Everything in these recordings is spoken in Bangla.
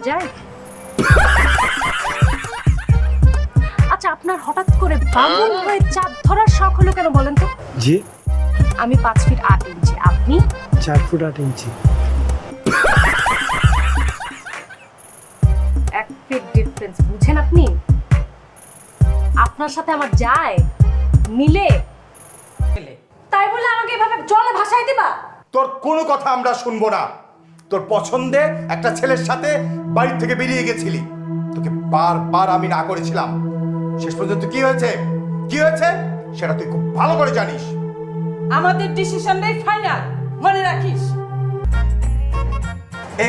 যায়? আচ্ছা, আপনার হঠাৎ করে বামুন হয়ে চাঁদ ধরার শখ হলো কেন বলেন তো? জি, আমি 5 ফিট 8 ইঞ্চি, আপনি 4 ফুট 8 ইঞ্চি। 1 ফিট ডিফারেন্স, বুঝেন আপনি? আপনার সাথে আমার যায় মিলে? তাই বলে আমাকে এভাবে জলে ভাসাই দিবা? তোর কোনো কথা আমরা শুনবো না। তোর পছন্দে একটা ছেলের সাথে বাড়ি থেকে বেরিয়ে গেছিলি, তোকে বারবার আমি না করেছিলাম। শেষ পর্যন্ত কি হয়েছে সেটা তুই খুব ভালো করে জানিস। আমাদের ডিসিশনটাই ফাইনাল, মনে রাখিস।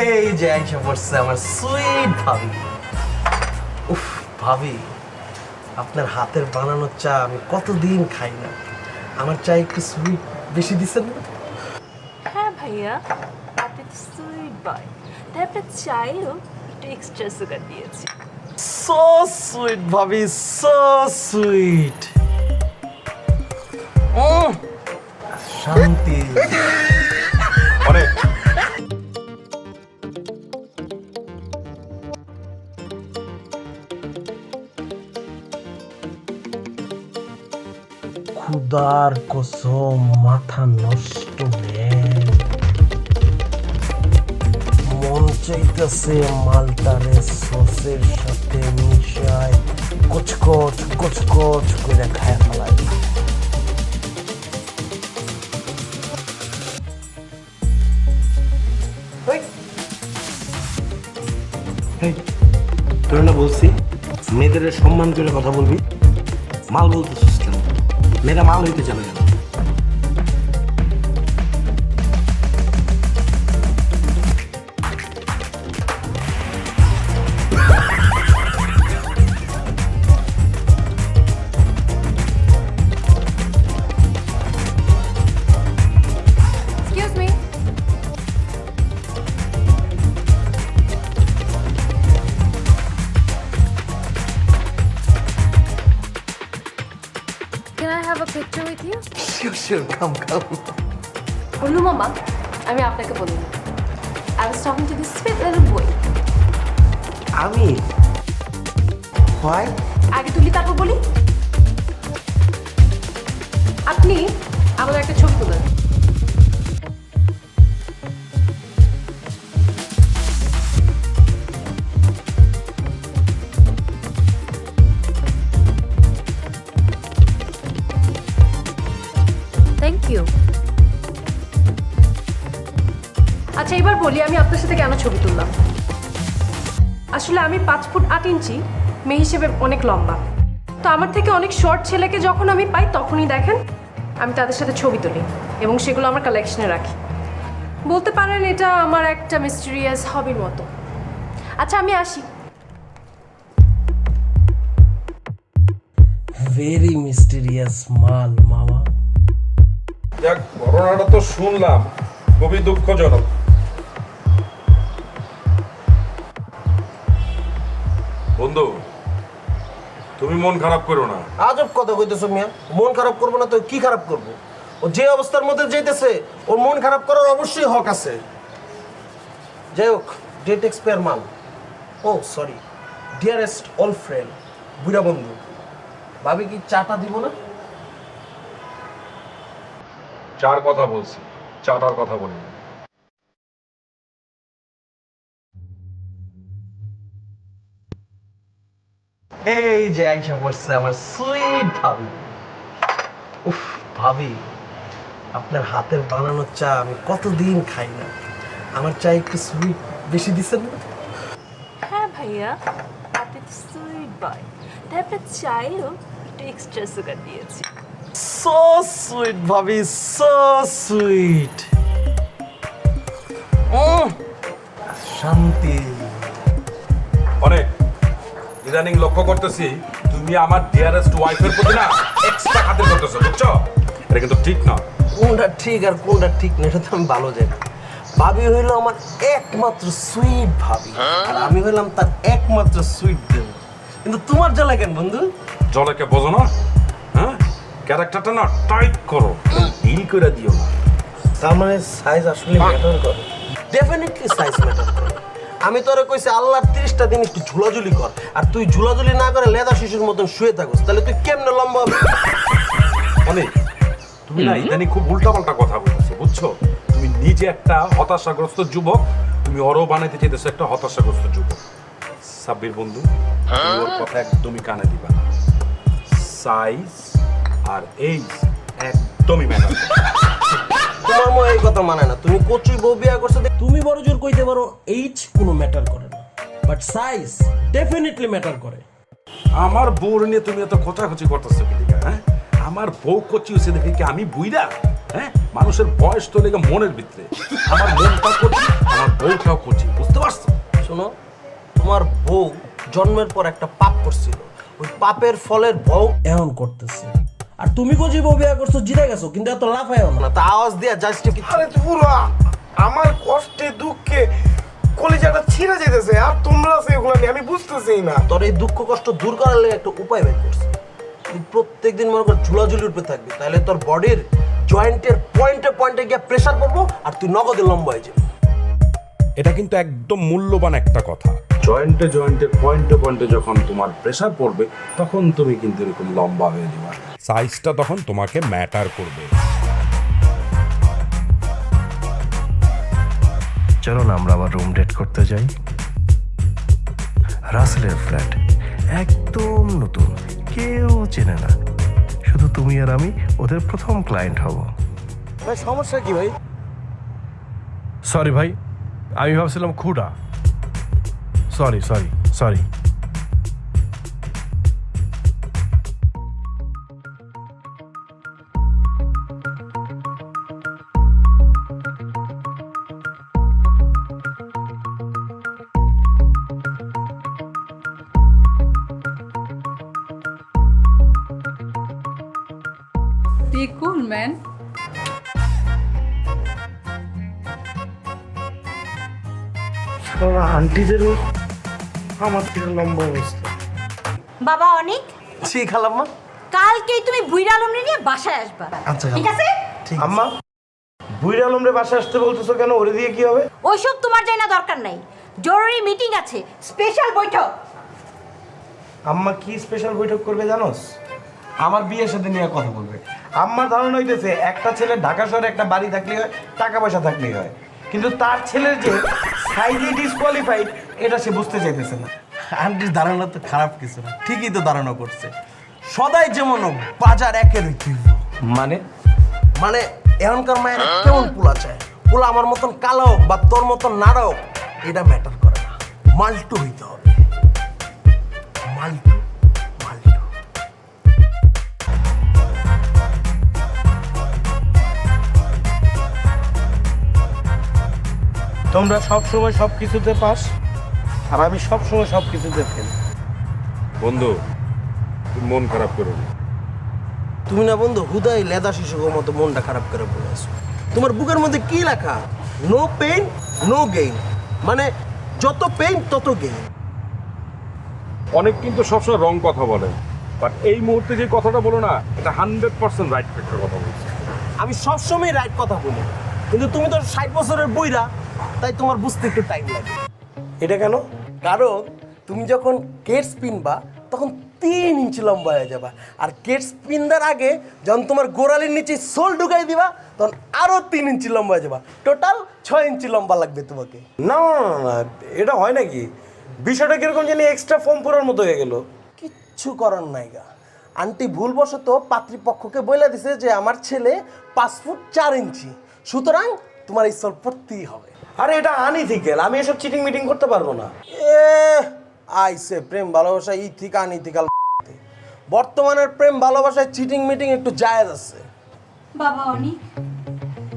এই যে আইসা পড়ছে আমার সুইট ভাবি। উফ ভাবি, আপনার হাতের বানানো চা আমি কতদিন খাই না। আমার চা একটু সুইট বেশি দিচ্ছেন না? হ্যাঁ ভাইয়া, আপনি তো সুইট বয়, তাই আপনার চাইলেও একটু এক্সট্রা সুগার দিয়েছি। সো সুইট ভাবি, সো সুইট। শান্তি। অনেক খুদার কসম মাথা নষ্ট ম্যান। মন চাইতেছে মালটারে সসের সাথে মিশায় কচকচ কচকচ করে খায় ফেলায়। তোর না বলছি মেয়েদের সম্মান করে কথা বলবি, মাল বলতেছিস কেন? মেয়েরা মাল হইতে জানে না। Excuse me, can I have a picture with you? Sure come come. বললু মামা, আমি আপনাকে বলিনি। I was talking to this sweet little boy. আমি হয় আগে তুলি তারপর বলি। আপনি আমাদের একটা ছবি তুলেন। Thank you. আচ্ছা, এবার বলি আমি আপনার সাথে কেন ছবি তুললাম। আসলে আমি 5 ফুট 8 ইঞ্চি, মেয়ে হিসেবে অনেক লম্বা। তো আমার থেকে অনেক শর্ট ছেলেকে যখন আমি পাই তখনই দেখেন আমি তাদের সাথে ছবি তুলি এবং সেগুলো আমার কালেকশনে রাখি। বলতে পারেন এটা আমার একটা মিস্টেরিয়াস হবির মতো। আচ্ছা, আমি আসি। ভেরি মিস্টেরিয়াস মাল মামা। যাক, ঘটনাটা তো শুনলাম, খুবই দুঃখজনক। বন্ধু, তুমি মন খারাপ করো না। আজব কথা কইতেছো মিয়া। মন খারাপ করবো না তো কি খারাপ করব? ও যে অবস্থার মধ্যে যাইতেছে ওর মন খারাপ করার অবশ্যই হক আছে। যাই হোক, ডেট এক্সপায়ার মাল। ও সরি, ডিয়ারেস্ট অল ফ্রেন্ড, বুড়া বন্ধু, ভাবি কি চাটা দিব না? চার কথা বলছি, চাটার কথা বলি। এই যে আইসা পড়ছে আমার সুইট ভাবি। উফ ভাবি, আপনার হাতের বানানো চা আমি কতদিন খাই না। আমার চা একটু সুইট বেশি দিচ্ছেন না? হ্যাঁ ভাইয়া, আপনি তো সুইট বয়, তাই আপনার চাইলেও একটু এক্সট্রা সুগার দিয়েছি। সো সুইট ভাবি, সো সুইট। শান্তি। অনেক ইদানিং লক্ষ্য করতেছি তুমি আমার ডিয়ারেস্ট ওয়াইফের প্রতি না এক্সট্রা খাতির করতেছো, বুঝছো? এটা কিন্তু ঠিক না। কোনটা ঠিক আর কোনটা ঠিক না এটা তো আমি ভালো জানি। ভাবি হইলো আমার একমাত্র সুইট ভাবি, আর আমি হইলাম তার একমাত্র সুইট দেব। কিন্তু তোমার জ্বালা কেন বন্ধু? জলেকে বোঝো না? হ্যাঁ, ক্যারেক্টারটা না টাইট করো, ডিল করে দিও না। তার মানে সাইজ আসলে ম্যাটার করে? ডেফিনেটলি সাইজ ম্যাটার করে। আমি তোরে কইছি আল্লাহর 30টা দিন একটু ঝুলাঝুলি কর, আর তুই ঝুলাঝুলি না করে লেদা শিশুর মতন শুয়ে থাকস, তাহলে তুই কেমনে লম্বা হবি? অনেক তুমি না ইদানি খুব উল্টাপাল্টা কথা বলতেছো, বুঝছো? তুমি নিজে একটা হতাশাগ্রস্ত যুবক, তুমি ওরও বানাইতে চাইতেছো একটা হতাশাগ্রস্ত যুবক। সাব্বির বন্ধু, তুমি ওর কথা একদমই কানে দিবা না। সাইজ আর এইজ একদমই ম্যাটার করে না। তোমার মনে এই কথা মানে না, তুমি কচুই বউ বিয়া করছো তুমি বড় জোর কইতে পারো এইজ কোনো ম্যাটার করে না, বাট সাইজ ডেফিনেটলি ম্যাটার করে। আমার বউর নিয়ে তুমি এত খোঁচাখুচি করতেছো কি লিগা, হ্যাঁ? আমার বউ কচি হয়েছে দেখে কি আমি বুইরা? হ্যাঁ, মানুষের বয়স তো লেগে মনের ভিতরে। আমার মনটা কচি, আমার বউটাও কচি, বুঝতে পারছো? শোনো, তোমার বউ জন্মের পর একটা পাপ করছিল, ওই পাপের ফলের বউ এখন করতেছে, আর তুমি কচি বউ বিয়া করছো, জিতে গেছো, কিন্তু এত লাফায়ও না। না, তা আওয়াজ দিয়া জাস্টিফিক। আরে পুরা আমার কষ্টে দুঃখে কলিজাটা ছিঁড়ে যেতেছে, আর তোমরা সেগুলো নিয়ে আমি বুঝতেছি না। তোর এই দুঃখ কষ্ট দূর করার লেগে একটা উপায় বের করছি। তুই প্রত্যেকদিন মনে কর ঝুলাঝুলির উপরে থাকবি, তাহলে তোর বডির জয়েন্টের পয়েন্টে পয়েন্টে গিয়ে প্রেসার পড়বো, আর তুই নগদে লম্বা হয়ে যাবি। এটা কিন্তু একদম মূল্যবান একটা কথা। জয়েন্টে জয়েন্টে পয়েন্টে পয়েন্টে যখন তোমার প্রেসার পড়বে, তখন তুমি কিন্তু এরকম লম্বা হয়ে যাবে, সাইজটা তখন তোমাকে ম্যাটার করবে। চলো না আমরা আবার রুম ডেট করতে যাই। রাসেলের ফ্ল্যাট একদম নতুন, কেউ চেনে না, শুধু তুমি আর আমি ওদের প্রথম ক্লায়েন্ট হব। ভাই সমস্যা কি ভাই? সরি ভাই, আমি ভাবছিলাম খুঁড়া। Sorry sorry sorry. Be cool, man. আন্টিদেরও আমার থেকে লম্বা অবস্থা। বাবা অনেক, জি খালাম্মা। কালকেই তুমি বুইরা আলমরে নিয়ে বাসায় আসবা, আচ্ছা ঠিক আছে? আম্মা, বুইরা আলমরে বাসায় আসতে বলতেছো কেন? ওরে দিয়ে কি হবে? ওইসব তোমার জানা দরকার নাই, জরুরি মিটিং আছে, স্পেশাল বৈঠক। আম্মা কি স্পেশাল বৈঠক করবে জানোস? আমার বিয়ের সাথে নিয়ে কথা বলবে। আম্মার ধারণা হইতেছে একটা ছেলে ঢাকা শহরে একটা বাড়ি থাকলেই হয়, টাকা পয়সা থাকলেই হয়, কিন্তু তার ছেলের যে সাইজে ডিসকোয়ালিফাইড এটা সে বুঝতে চাইতেছে না। আন্টির ধারণা তো খারাপ কিছু না, ঠিকই তো ধারণা করছে। সদাই যেমন বাজার একের মানে মানে এখনকার মায়ের কেমন পোলা চায়, পোলা আমার মতন কালো হোক বা তোর মতন নাড়া হোক, এটা ম্যাটার করে না, মাল্টু হইতে হবে। মাল্টু মাল্টু। তোমরা সব সময় সব কিছুতে পাস, আর আমি সব সময় সব কিছুতে ফেল। বন্ধু, তুমি মন খারাপ করো না। তুমি না বন্ধু হুদাই লেদা শিশুর মতো মনটা খারাপ করে বলে আছো। তোমার বুকের মধ্যে কি লেখা? নো পেইন নো গেইন, মানে যত পেইন তত গেইন। অনেক কিন্তু সবসময় রং কথা বলে, বাট এই মুহূর্তে যে কথাটা বলো না, এটা 100% রাইট একটা কথা বলছে। আমি সবসময় রাইট কথা বলি, কিন্তু তুমি তো 60 বছরের বইরা, তাই তোমার বুঝতে একটু টাইম লাগে। এটা কেন? কারণ তুমি যখন কেটস পিনবা তখন 3 ইঞ্চি লম্বা হয়ে যাবা, আর কেটস পিনবার আগে যখন তোমার গোড়ালির নিচে সোল ঢুকাই দিবা তখন আরো 3 ইঞ্চি লম্বা হয়ে যাবা, টোটাল 6 ইঞ্চি লম্বা লাগবে তোমাকে। না না না না, এটা হয় নাকি? বিষয়টা কিরকম জানি এক্সট্রা ফর্ম পড়ার মতো হয়ে গেল। কিচ্ছু করার নাই গা, আন্টি ভুলবশত পাত্রীপক্ষকে বলে দিছে যে আমার ছেলে 5 ফুট 4 ইঞ্চি, সুতরাং তোমার এই সোল পড়তেই হবে। আরে এটা আনইথিক্যাল, আমি এসব চিটিং মিটিং করতে পারবো না। এ আইসে প্রেম ভালোবাসা ইথিক্যাল আনইথিক্যাল। বর্তমানের প্রেম ভালোবাসায় চিটিং মিটিং একটু জায়েজ আছে। বাবা অনেক,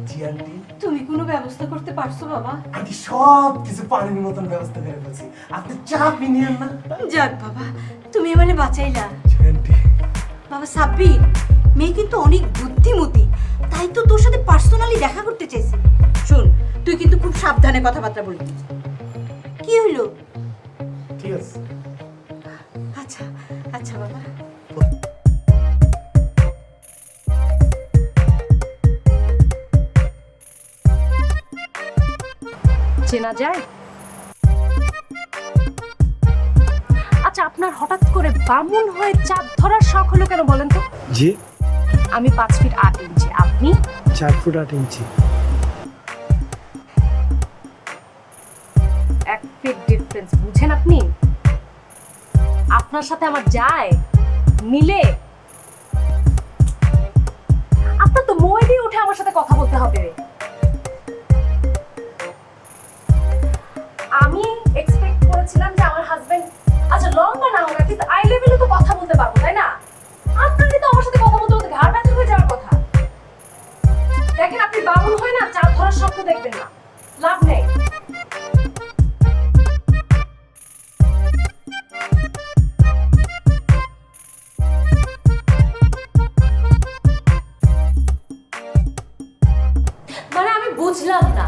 জি আন্টি। তুমি কোনো ব্যবস্থা করতে পারছো বাবা? আন্টি সব কিছু পানির মতন ব্যবস্থা করে ফেলছি, আপনি চাপ নিয়েন না। যাক বাবা, তুমি আমারে বাঁচাইলা। আন্টি বাবা সাব্বির, মেয়ে কিন্তু অনেক বুদ্ধিমতী, তাই তো তোর সাথে পার্সোনালি দেখা করতে চাইছি। শোন, তুই কিন্তু খুব সাবধানে কথাবার্তা বলবি। কি হইলো? ঠিক আছে। আচ্ছা আচ্ছা বাবা। চেনা যায়? আপনার হঠাৎ করে বামুন হয়ে চাঁদ ধরার শখ হলো কেন বলেন তো? জি, আমি 5 ফিট 8 ইঞ্চি, আপনি 4 ফুট 8 ইঞ্চি। 1 ফিট ডিফারেন্স, বুঝেন আপনি? আপনার সাথে আমার যায় মিলে? আপনার তো মই দিয়ে উঠে আমার সাথে কথা বলতে হবে। আমি এক্সপেক্ট করেছিলাম যে আমার হাজবেন্ড আচ্ছা লম্বা না হোক কিন্তু আই লেভেলে তো কথা বলতে পারবো, তাই না? আপনাকে তো আমার সাথে কথা বলতে বলতে ঘাড় ব্যথা হয়ে যাওয়ার কথা। দেখেন আপনি বাবুল হয়ে না চাঁদ ধরার স্বপ্ন দেখবেন না, লাভ নেই। মানে আমি বুঝলাম না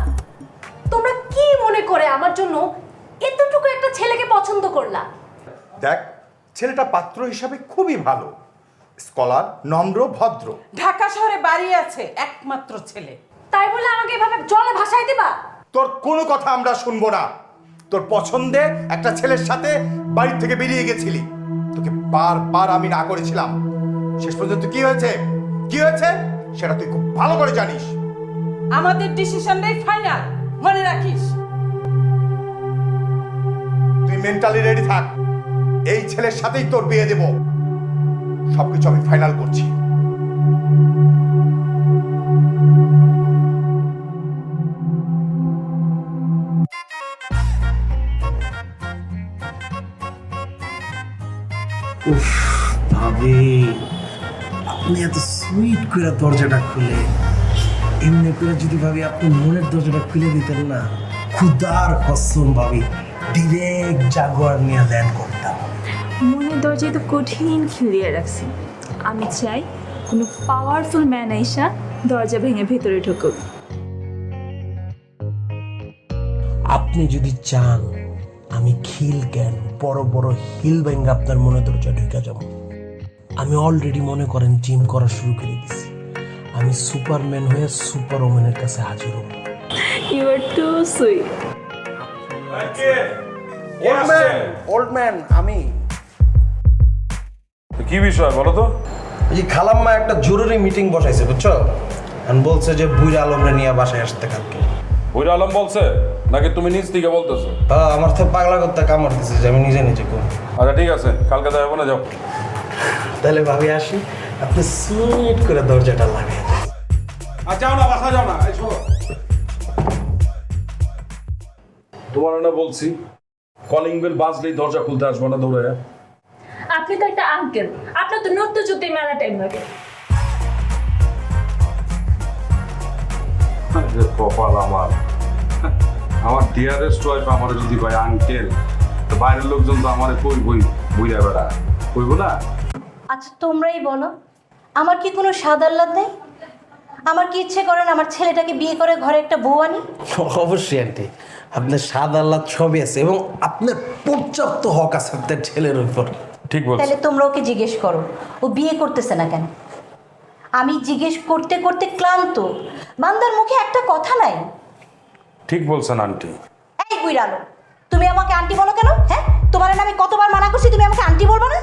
তোমরা কি মনে করে আমার জন্য এতটুকু একটা ছেলেকে পছন্দ করলা? দেখ, ছেলেটা পাত্র হিসাবে খুবই ভালো, স্কলার, নম্র, ভদ্র। ঢাকা শহরে বাড়ি আছে, একমাত্র ছেলে। তাই বলে আমাকে এভাবে জলে ভাসায় দিবা? তোর কোনো কথা আমরা শুনবো না। তোর পছন্দে একটা ছেলের সাথে বাড়ি থেকে বেরিয়ে গেছিলি, তোকে বারবার আমি না করেছিলাম। শেষ পর্যন্ত কি হয়েছে, কি হয়েছে সেটা তুই খুব ভালো করে জানিস। আমাদের ডিসিশনটাই ফাইনাল, মনে রাখিস। তুই মেন্টালি রেডি থাক, এই ছেলের সাথেই তোর বিয়ে দেব। সবকিছু আমি ফাইনাল করছি। উফ ভাবি, আপনি এত সুইট করে দরজাটা খুলে, এমনি করে যদি ভাবি আপনি মনের দরজাটা খুলে দিতেন না, খুদার কসম ভাবি ডিরেক্ট জাগুয়ার নিয়ে ল্যান্ড করতাম। মনের দরজায় তো কঠিন খিলিয়ে রাখছি। আমি চাই কোনো পাওয়ারফুল ম্যান আইসা দরজা ভেঙে ভেতরে ঢুকুক। আপনি যদি চান আমি খিল জ্ঞান বড় বড় হিল ভেঙে আপনার মনে দরজা ঢুকে যাব। আমি অলরেডি মনে করেন জিম করা শুরু করে দিছি। আমি সুপারম্যান হয়ে সুপার ওম্যানের কাছে হাজির হব। You are too sweet. Old man আমি। কি বিষয় বলো তো? এই খালাম্মা একটা জরুরি মিটিং বসাইছে বুঝছো, আর বলছে যে বুইরা আলমরে নিয়ে বাসায় আসতে কালকে। বইরা আলম বলছে নাকি তুমি নিজ থেকে বলতেছো? হ্যাঁ, আমার তো পাগলা করতে কামড় দিছে যে আমি নিজে নিজে করব। আচ্ছা ঠিক আছে, কালকে যাবো না, যাও। তাহলে ভাবি আসি, আপনি সুইট করে দরজাটা লাগিয়ে দেন। আর যাও না, বাসা যাও না, এই শোনো। তোমার না বলছি কলিং বেল বাজলেই দরজা খুলতে আসবো না দৌড়ে। আপনি তো একটা আঙ্কেল, আপনার তো নড়তে চড়তে মেলা টাইম লাগে। কপাল আমার, আমার ডিয়ারেস্ট ওয়াইফ আমার যদি ভাই আঙ্কেল, তো বাইরের লোকজন তো আমার কই বই বুঝা বেড়া কইব না। আচ্ছা তোমরাই বলো, আমার কি কোনো স্বাদ আহ্লাদ নেই? আমার কি ইচ্ছে করেন আমার ছেলেটাকে বিয়ে করে ঘরে একটা বউ আনি? অবশ্যই আন্টি, আপনার স্বাদ আল্লাহ ছবি আছে এবং আপনার পর্যাপ্ত হক আছে আপনার ছেলের উপর। ঠিক বলছো। তাহলে তোমরা ওকে জিজ্ঞেস করো ও বিয়ে করতেছে না কেন। আমি জিজ্ঞেস করতে করতে ক্লান্ত, বান্দার মুখে একটা কথা নাই। ঠিক বলছেন আন্টি। এই বুইরালো, তুমি আমাকে আন্টি বলো কেন? হ্যাঁ, তোমার আমি কতবার মানা করছি তুমি আমাকে আন্টি বলবো না?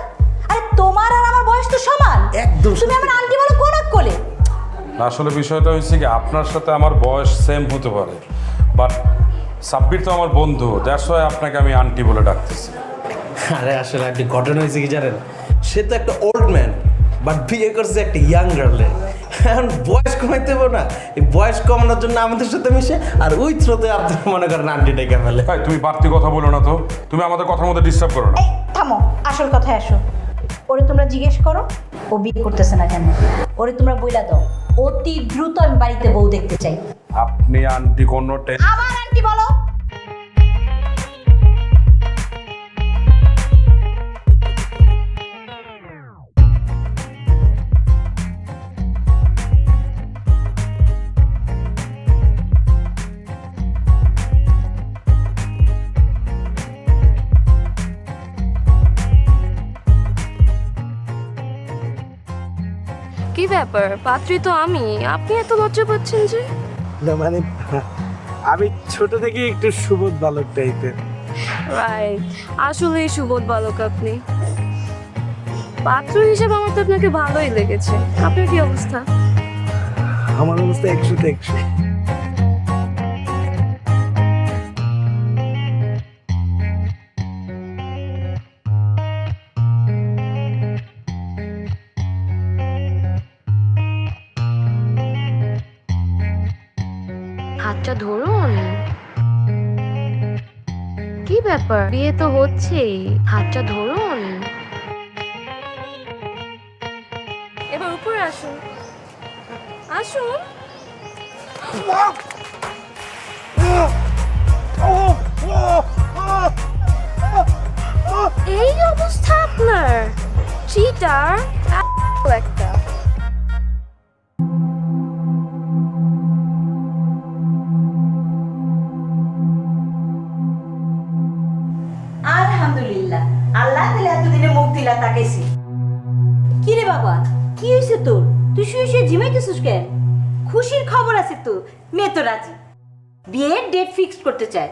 আরে তোমার আর আমার বয়স তো সমান, একদম তুমি আমার আন্টি বলো কোন কোলে? আসলে বিষয়টা হচ্ছে কি, আপনার সাথে আমার বয়স সেম হতে পারে, বাট সাব্বির তো আমার বন্ধু, দ্যাটস ওয়াই আপনাকে আমি আন্টি বলে ডাকতেছি। আরে আসলে আন্টি ঘটনা হয়েছে কি জানেন, সে তো একটা ওল্ড ম্যান বাট বিয়ে করছে একটা ইয়াং গার্লে। এখন বয়স কমাইতে পারবো না, এই বয়স কমানোর জন্য আমাদের সাথে মিশে আর ওই থ্রোতে আপনি মনে করেন আন্টি ডেকে ফেলে। ভাই তুমি বাড়তি কথা বলো না তো, তুমি আমাদের কথার মধ্যে ডিস্টার্ব করো না। এই থামো, আসল কথায় আসো। ওরে তোমরা জিজ্ঞেস করো ও বিয়ে করতেছে না কেন। ওরে তোমরা বইলা দাও অতি দ্রুত আমি বাড়িতে বউ দেখতে চাই। আপনি আন্টি কোনো আবার আন্টি বলো। কি ব্যাপার, পাত্রী তো আমি, আপনি এত লজ্জা পাচ্ছেন যে? না মানে আমি ছোট থেকে একটু সুবোধ বালক টাইপের, রাইট, আসলেই সুবোধ বালক আপনি। পাত্র হিসেবে আমার তো আপনাকে ভালোই লেগেছে। আপনার কি অবস্থা? আমার অবস্থা 100-তে 100। হাতটা ধরুন। কি ব্যাপার, বিয়ে তো হচ্ছেই, হাতটা ধরুন। এবার উপরে আসুন, আসুন। এই অবস্থা আপনার? চিটার একটা। আলহামদুলিল্লাহ, আল্লাহ তাহলে এতদিনে মুখ দিলা তাকাইছি। কি রে বাবা, কি হয়েছে তোর? তুই শুয়ে শুয়ে ঝিমাইতেছিস কেন? খুশির খবর আছে তো, মেয়ে তো রাজি, বিয়ের ডেট ফিক্সড করতে চায়।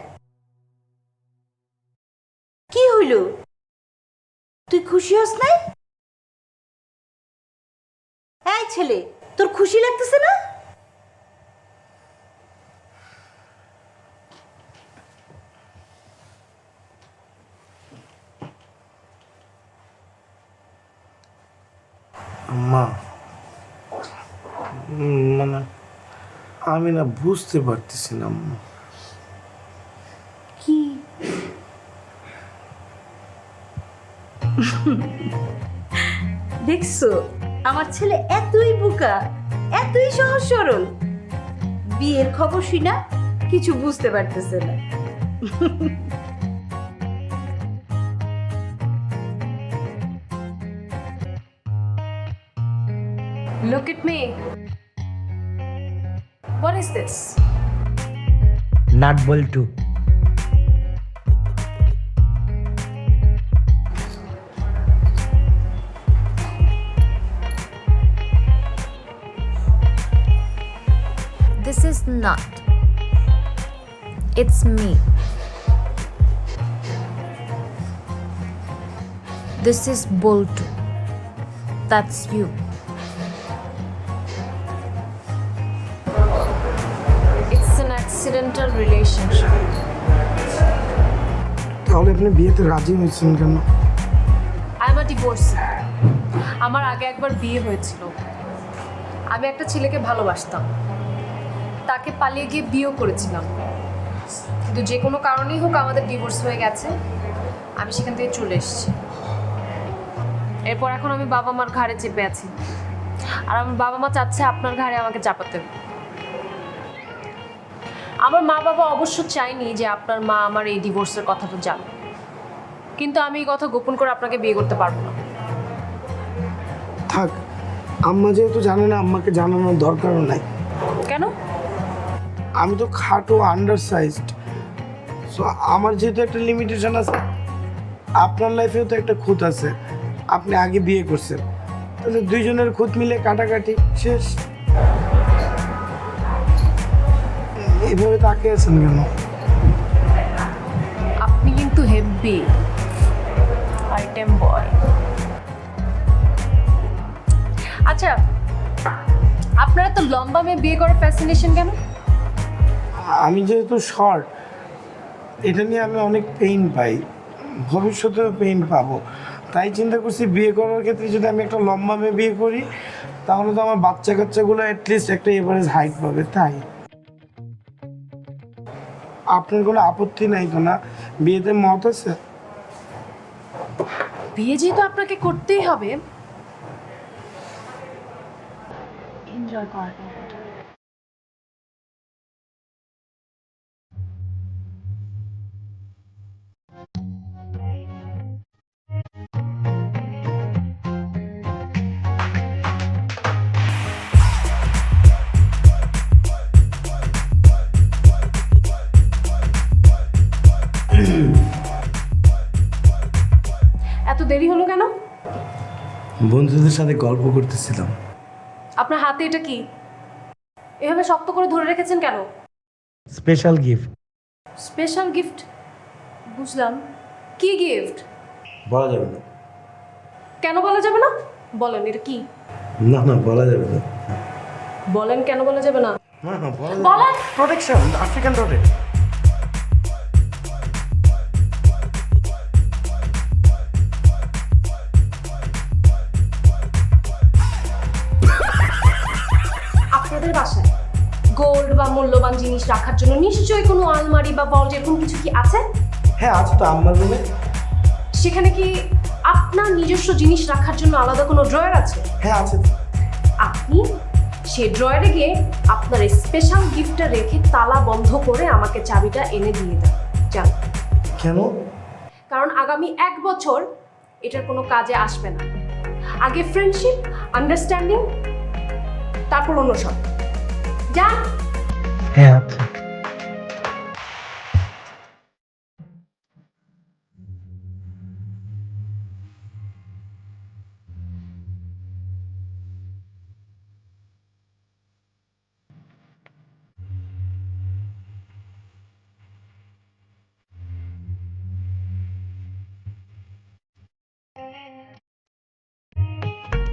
কি হইল, তুই খুশি হস নাই? এই ছেলে, তোর খুশি লাগতেছে না? আম্মা, মানে আমি না বুঝতে পারতেছি না আম্মা। কি দেখছো, আমার ছেলে এতই বোকা, এতই সহজ সরল, বিয়ের খবর শুনা কিছু বুঝতে পারতেছে না। Look at me. What is this? Nut Boltu. This is not. It's me. This is Boltu. That's you. It's an accidental relationship. তাহলে আপনি বিয়েতে রাজি হয়েছেন কেন? I'm a divorcee. আমার আগে একবার বিয়ে হয়েছিল। আমি একটা ছেলেকে ভালোবাসতাম, তাকে পালিয়ে গিয়ে বিয়েও করেছিলাম, কিন্তু যে কোনো কারণেই হোক আমাদের ডিভোর্স হয়ে গেছে। আমি সেখান থেকে চলে এসেছি। এরপর এখন আমি বাবা মার ঘাড়ে চেপে আছি, আর আমার বাবা মা চাচ্ছে আপনার ঘাড়ে আমাকে চাপাতে। আমার মা বাবা অবশ্য চাইনি যে আপনার মা আমার এই ডিভোর্সের কথাটা জানে, কিন্তু আমি এই কথা গোপন করে আপনাকে বিয়ে করতে পারবো না। থাক, আম্মা যেহেতু জানে না, আম্মাকে জানানোর দরকারও নাই। কেন? আমি তো খাটো, আন্ডারসাইজড, সো আমার যেহেতু একটা লিমিটেশন আছে, আপনার লাইফেও তো একটা খুঁত আছে। আপনি আগে বিয়ে করছেন, তাহলে দুইজনের খুঁত মিলে কাটাকাটি শেষ। এইভাবে তাকে আছেন কেন? আপনি কিন্তু হেভি আইটেম বয়। আচ্ছা, আপনারা তো লম্বা মেয়ে বিয়ে করার ফ্যাসিনেশন কেন? আমি যেহেতু শর্ট, এটা নিয়ে আমি অনেক পেইন পাই, ভবিষ্যতেও পেইন পাবো, তাই চিন্তা করছি বিয়ে করার ক্ষেত্রে যদি আমি একটা লম্বা মেয়ে বিয়ে করি, তাহলে তো আমার বাচ্চা কাচ্চাগুলো অ্যাটলিস্ট একটা এভারেজ হাইট পাবে। তাই আপনার কোনো আপত্তি নাই তো না? বিয়েতে মত আছে? বিয়ে যেহেতু আপনাকে করতেই হবে, এনজয় করবেন। এত দেরি হলো কেন? বন্ধুদের সাথে গল্প করতেছিলাম। আপনার হাতে এটা কি? এভাবে শক্ত করে ধরে রেখেছেন কেন? Special gift. Special gift? বুঝলাম। কি গিফট? বলা যাবে না। কেন বলা যাবে না? বলেন এটা কি? না না, বলা যাবে না। বলেন কেন বলা যাবে না? না না, বলেন। প্রোটেকশন, আফ্রিকান রোডে। আপনাদের বাসায় গোল্ড বা মূল্যবান জিনিস রাখার জন্য নিশ্চয়ই কোনো আলমারি বা ভল্ট এরকম কিছু কি আছে? হ্যাঁ আছে তো, আম্মার রুমে। সেখানে কি আপনার নিজস্ব জিনিস রাখার জন্য আলাদা কোনো ড্রয়ার আছে? হ্যাঁ আছে। আপনি সেই ড্রয়ারে গিয়ে আপনার স্পেশাল গিফটটা রেখে তালা বন্ধ করে আমাকে চাবিটা এনে দিয়ে দেন। যান। কেন? কারণ আগামী 1 বছর এটার কোনো কাজে আসবে না। আগে ফ্রেন্ডশিপ, আন্ডারস্ট্যান্ডিং, তারপর অন্য সব। যান। হ্যাঁ আচ্ছা।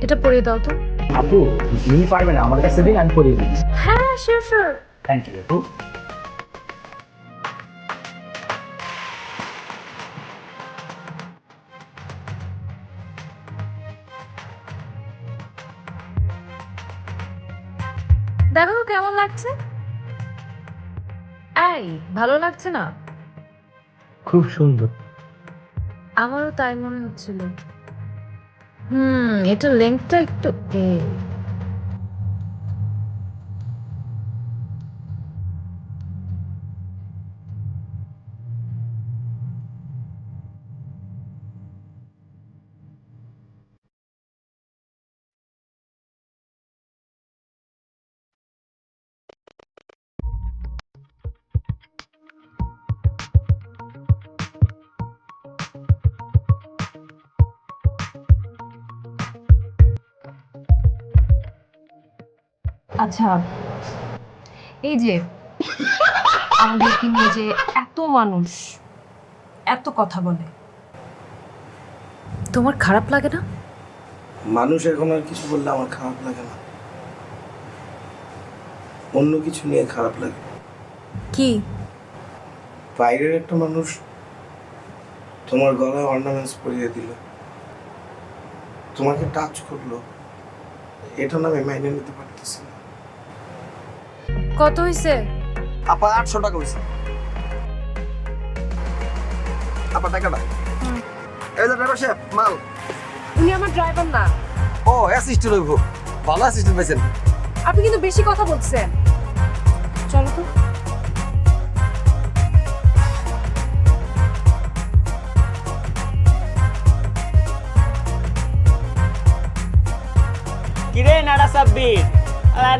এটা পরিয়ে দাও তো। আপু তুমি পারবে না, আমার কাছে দিন, আমি পরিয়ে দিই। হ্যাঁ শিওর শিওর। থ্যাংক ইউ আপু। দেখো তো কেমন লাগছে? এই ভালো লাগছে না? খুব সুন্দর। আমারও তাই মনে হচ্ছিল। এটা লেন্থটা একটু আচ্ছা, এই যে আমাদেরকে নিয়ে যে এত মানুষ এত কথা বলে, তোমার খারাপ লাগে না? মানুষ এখন আর কিছু বললে আমার খারাপ লাগে না, অন্য কিছু নিয়ে খারাপ লাগে। কি? বাইরের একটা মানুষ তোমার গলায় অর্নামেন্টস পরিয়ে দিল, তোমাকে টাচ করলো, এটা না আমি মাইনে নিতে পারতেছি না। কত হইছে? আপা 800 টাকা হইছে। আপা টাকাটা। এই যে ড্রাইভার সাহেব, মাল। উনি আমার ড্রাইভার না। ও অ্যাসিস্ট্যান্ট হইব। ভালো অ্যাসিস্ট্যান্ট পাইছেন। আপনি কিন্তু বেশি কথা বলছেন। চলো তো। কিরে নাড়া সাব্বির,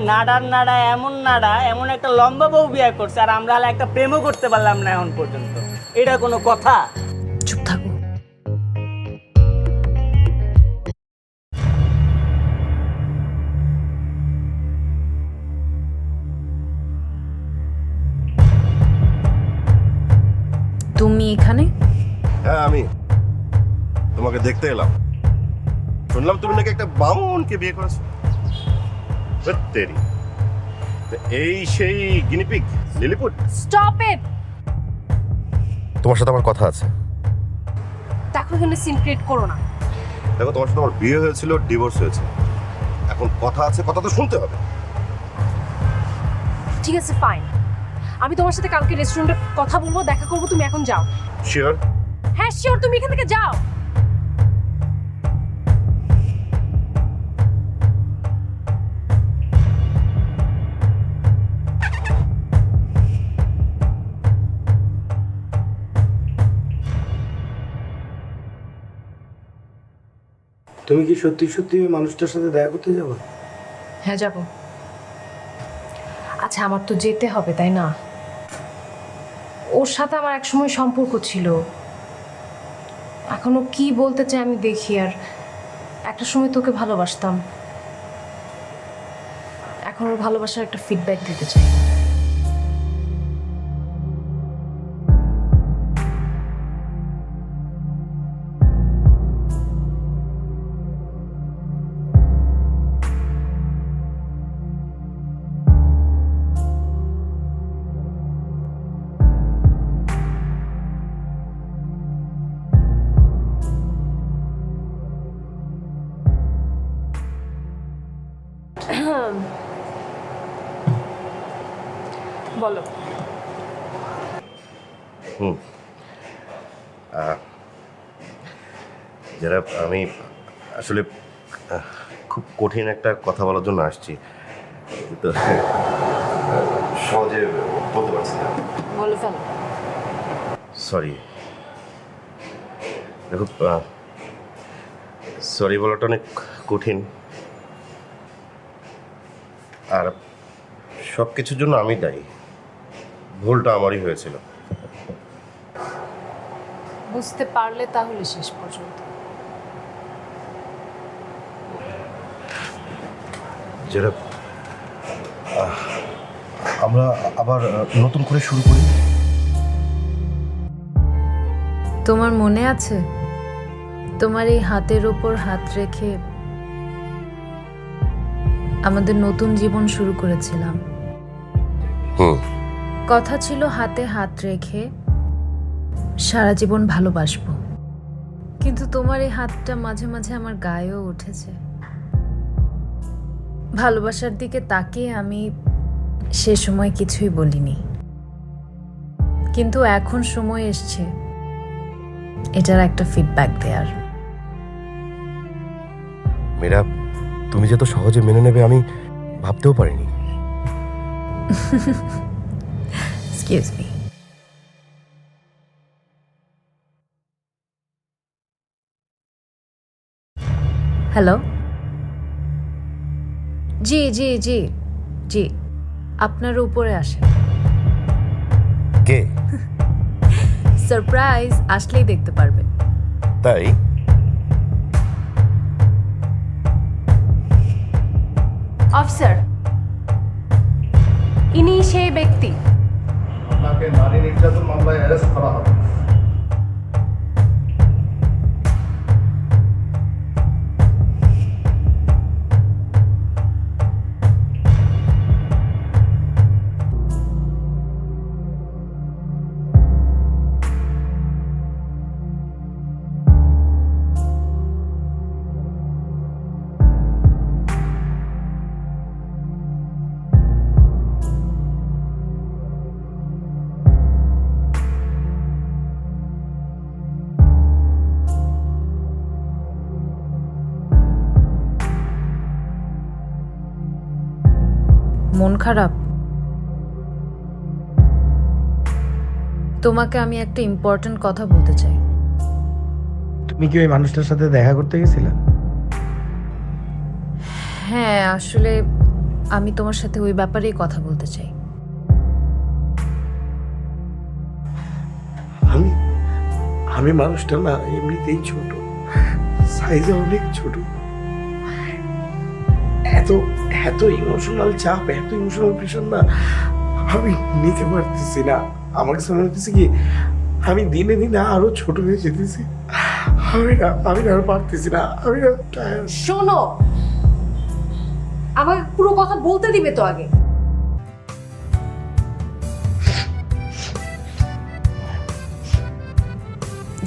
নাড়ার নাড়া এমন নাড়া, এমন একটা লম্বা বউ বিয়ে করছে, আর আমরা একটা প্রেমও করতে পারলাম না এখন পর্যন্ত। এটা কোনো কথা? চুপ থাকো। তুমি এখানে? হ্যাঁ আমি তোমাকে দেখতে এলাম। শুনলাম তুমি নাকি একটা বামুনকে বিয়ে করেছো। তেরি, এই সেই গিনিপিগ লিলিপুট? Stop it. তোমার সাথে আমার কথা আছে। দেখো এখানে সিন ক্রিয়েট করো না। দেখো, তোমার সাথে আমার বিয়ে হয়েছিল, ডিভোর্স হয়েছে, এখন কথা আছে, কথা তো শুনতে হবে। ঠিক আছে ফাইন, আমি তোমার সাথে কালকে রেস্টুরেন্টে কথা বলবো, দেখা করবো, তুমি এখন যাও। শিওর? হ্যাঁ শিওর, তুমি এখান থেকে যাও। তুমি কি সত্যি সত্যি ওই মানুষটার সাথে দেখা করতে যাবে? হ্যাঁ যাব। আচ্ছা আমার তো যেতে হবে তাই না? ওর সাথে আমার একসময় সম্পর্ক ছিল, এখনো কি বলতে চাই আমি দেখি। আর একটা সময় তোকে ভালোবাসতাম, এখন ওর ভালোবাসার একটা ফিডব্যাক দিতে চাই। বলো। যারা আমি আসলে খুব কঠিন একটা কথা বলার জন্য আসছি, তো সহজে বলতে পারছি না। বলে ফেলো। সরি। দেখো, সরি বলাটা অনেক কঠিন, আর সব কিছুর জন্য আমি দায়ী। ভুলটা আমারই হয়েছিল। বুঝতে পারলে তাহলে শেষ পর্যন্ত। যেটা আমরা আবার নতুন করে শুরু করি। তোমার মনে আছে তোমার এই হাতের ওপর হাত রেখে আমাদের নতুন জীবন শুরু করেছিলাম? কথা ছিল হাতে হাত রেখে সারা জীবন ভালোবাসবো, কিন্তু তোমার এই হাতটা মাঝে মাঝে আমার গায়েও উঠেছে। ভালোবাসার দিকে তাকিয়ে আমি সে সময় কিছুই বলিনি, কিন্তু এখন সময় এসছে এটার একটা ফিডব্যাক দেওয়ার। মীরা, তুমি যে তো সহজে মেনে নেবে আমি ভাবতেও পারিনি। Excuse me. হ্যালো, জি জি জি জি, আপনার উপরে আসেন। কে? সারপ্রাইজ, আসলেই দেখতে পারবেন। তাই? অফিসার, ইনি সেই ব্যক্তি। আপনাকে নারী নির্যাতন মামলায় অ্যারেস্ট করা হবে। মন খারাপ? তোমাকে আমি একটা ইম্পর্ট্যান্ট কথা বলতে চাই। তুমি কি ওই মানুষটার সাথে দেখা করতে গেছিলে? হ্যাঁ, আসলে আমি তোমার সাথে ওই ব্যাপারেই কথা বলতে চাই। আমি মানুষটা না এমনিতেই ছোট, সাইজে অনেক ছোট। এত এত ইমোশনাল চাপ, এত ইমোশনাল প্রেশার না আমি নিতে পারতেছি না। আমার কাছে মনে হচ্ছে কি আমি দিনে দিনে আরো ছোট হয়ে যেতেছি। আমি না আর পারতেছি না। আমি না tired। শোনো, আমাকে পুরো কথা বলতে দিবে তো আগে।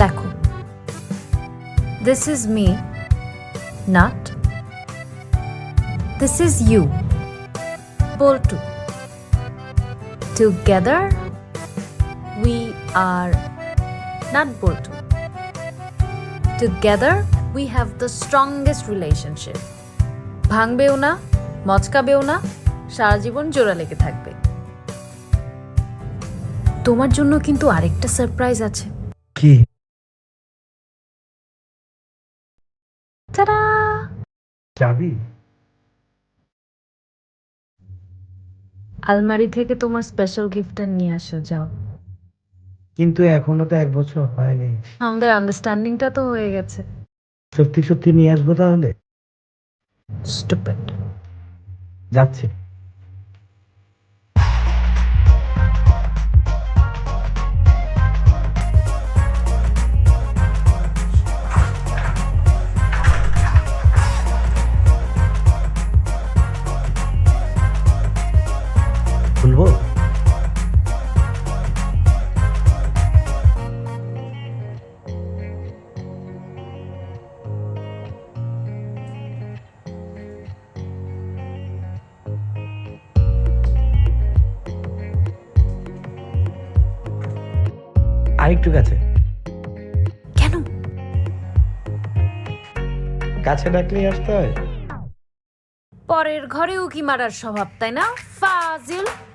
দেখো, this is me, not this is you. Boltu, together we are not Boltu, together we have the strongest relationship. ভাঙবেও না, মচকাবেও না, সারা জীবন জোড়া লেগে থাকবে। তোমার জন্য কিন্তু আরেকটা সারপ্রাইজ আছে। কি? Ta-da! যাবি? আলমারি থেকে তোমার স্পেশাল গিফটটা নিয়ে আসো, যাও। কিন্তু এখনো তো 1 বছর হয়নি। আমাদের আন্ডারস্ট্যান্ডিংটা তো হয়ে গেছে। সত্যি সত্যি নিয়ে আসবো তাহলে? স্টুপিড। যাচ্ছে। খুলবো? আরেকটু কাছে। কেন? কাছে ডাকলেই আসতে হয়। পরের ঘরে উকি মারার স্বভাব, তাই না ফাজিল?